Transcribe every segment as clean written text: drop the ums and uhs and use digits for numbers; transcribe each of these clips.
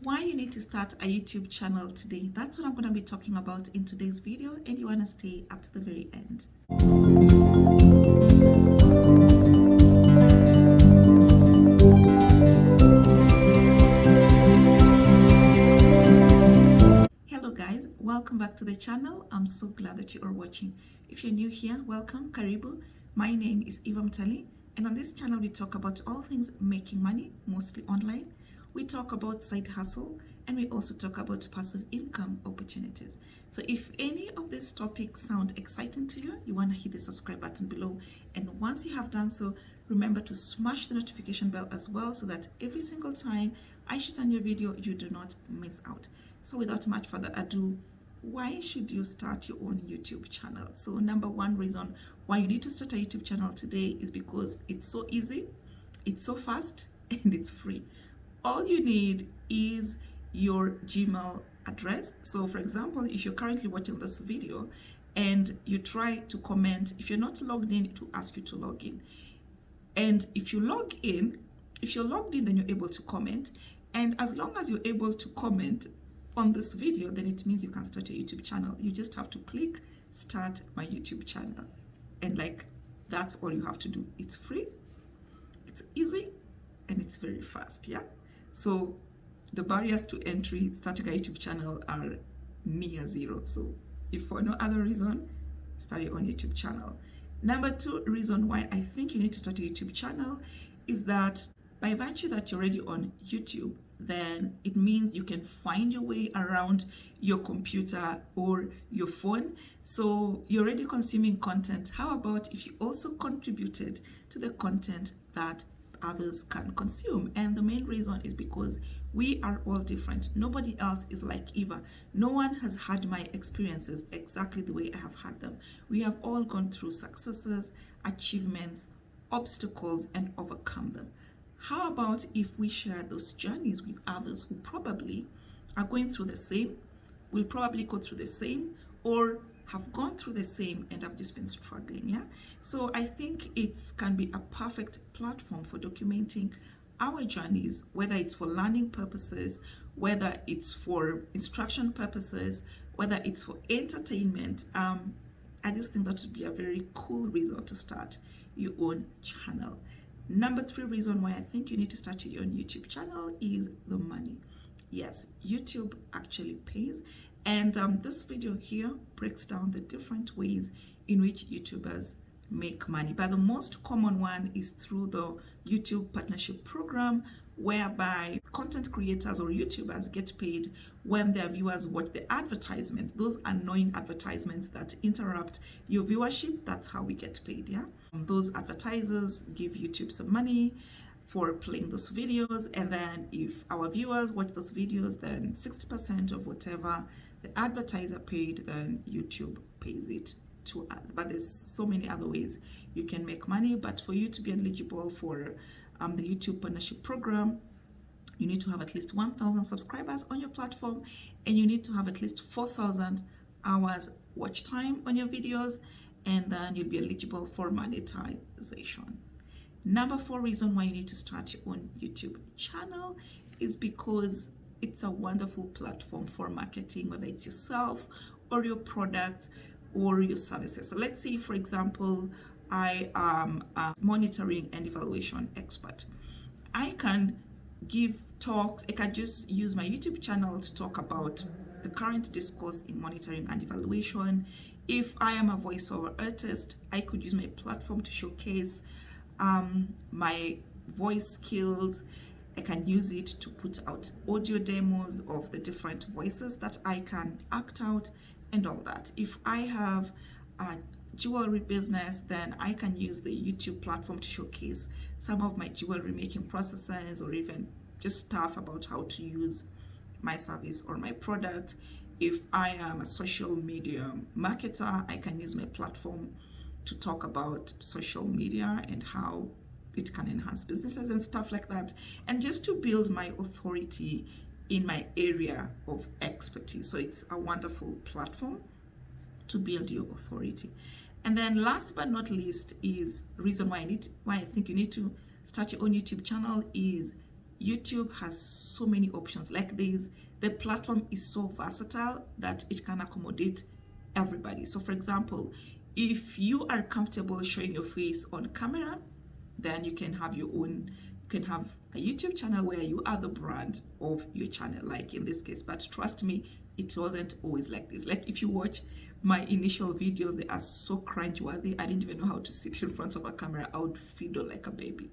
why you need to start a YouTube channel today. That's what I'm going to be talking about in today's video, and you want to stay up to the very end. Hello guys, welcome back to the channel. I'm so glad that you are watching. If you're new here, welcome, karibu. My name is Eva Mtali, and on this channel we talk about all things making money, mostly online. We talk about side hustle, and we also talk about passive income opportunities. So if any of these topics sound exciting to you, you want to hit the subscribe button below, and once you have done so, remember to smash the notification bell as well, so that every single time I shoot a new video, you do not miss out. So without much further ado, why should you start your own YouTube channel? So number one reason why you need to start a YouTube channel today is because it's so easy, it's so fast, and it's free. All you need is your Gmail address. So for example, if you're currently watching this video and you try to comment, if you're not logged in, it will ask you to log in. And if you're logged in, then you're able to comment. And as long as you're able to comment on this video, then it means you can start a YouTube channel. You just have to click start my YouTube channel. And that's all you have to do. It's free, it's easy, and it's very fast, yeah? So the barriers to entry starting a YouTube channel are near zero. So if for no other reason, start your own YouTube channel. Number two reason why I think you need to start a YouTube channel is that by virtue that you're already on YouTube, then it means you can find your way around your computer or your phone. So you're already consuming content. How about if you also contributed to the content that others can consume? And the main reason is because we are all different. Nobody else is like Eva. No one has had my experiences exactly the way I have had them. We have all gone through successes, achievements, obstacles, and overcome them. How about if we share those journeys with others who probably are going through the same, will probably go through the same, or have gone through the same and have just been struggling, yeah? So I think it can be a perfect platform for documenting our journeys, whether it's for learning purposes, whether it's for instruction purposes, whether it's for entertainment. I just think that would be a very cool reason to start your own channel. Number three reason why I think you need to start your own YouTube channel is the money. Yes, YouTube actually pays. And this video here breaks down the different ways in which YouTubers make money. But the most common one is through the YouTube partnership program, whereby content creators or YouTubers get paid when their viewers watch the advertisements, those annoying advertisements that interrupt your viewership. That's how we get paid, yeah? Those advertisers give YouTube some money for playing those videos, and then if our viewers watch those videos, then 60% of whatever the advertiser paid, then YouTube pays it to us. But there's so many other ways you can make money. But for you to be eligible for the YouTube partnership program, you need to have at least 1,000 subscribers on your platform, and you need to have at least 4,000 hours watch time on your videos, and then you'll be eligible for monetization. Number four reason why you need to start your own YouTube channel is because it's a wonderful platform for marketing, whether it's yourself or your products or your services. So let's say, for example, I am a monitoring and evaluation expert. I can give talks. I can just use my YouTube channel to talk about the current discourse in monitoring and evaluation. If I am a voiceover artist, I could use my platform to showcase my voice skills. I can use it to put out audio demos of the different voices that I can act out and all that. If I have a jewelry business, then I can use the YouTube platform to showcase some of my jewelry making processes, or even just stuff about how to use my service or my product. If I am a social media marketer, I can use my platform to talk about social media and how it can enhance businesses and stuff like that, and just to build my authority in my area of expertise. So it's a wonderful platform to build your authority. And then last but not least is reason why I think you need to start your own YouTube channel is YouTube has so many options. Like the platform is so versatile that it can accommodate everybody. So for example, if you are comfortable showing your face on camera, then you can have your own, you can have a YouTube channel where you are the brand of your channel, like in this case. But trust me, it wasn't always like this. Like if you watch my initial videos, they are so cringe-worthy. I didn't even know how to sit in front of a camera. I would fiddle like a baby.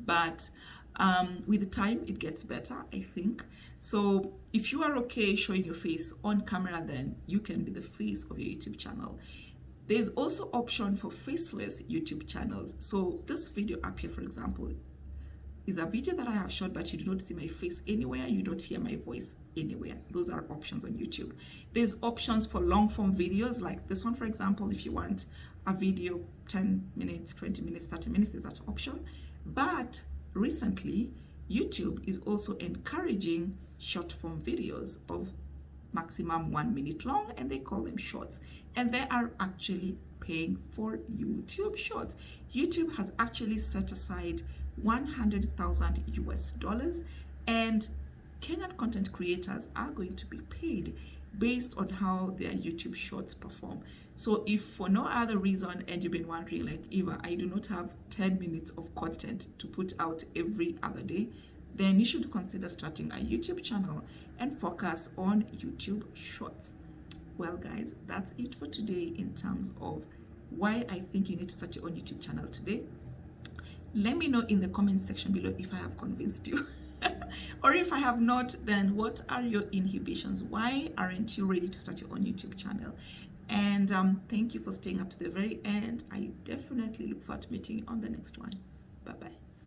But with time, it gets better, I think. So if you are okay showing your face on camera, then you can be the face of your YouTube channel. There's also option for faceless YouTube channels. So this video up here, for example, is a video that I have shot, but you do not see my face anywhere. You don't hear my voice anywhere. Those are options on YouTube. There's options for long form videos like this one, for example. If you want a video 10 minutes, 20 minutes, 30 minutes, there's that option. But recently, YouTube is also encouraging short form videos of maximum 1 minute long, and they call them shorts, and they are actually paying for YouTube shorts. YouTube has actually set aside 100,000 US dollars, and Kenyan content creators are going to be paid based on how their YouTube shorts perform. So if for no other reason, and you've been wondering like, Eva, I do not have 10 minutes of content to put out every other day, then you should consider starting a YouTube channel and focus on YouTube shorts. Well guys, that's it for today in terms of why I think you need to start your own YouTube channel today. Let me know in the comment section below if I have convinced you. Or if I have not, then what are your inhibitions? Why aren't you ready to start your own YouTube channel? And thank you for staying up to the very end. I definitely look forward to meeting you on the next one. Bye bye.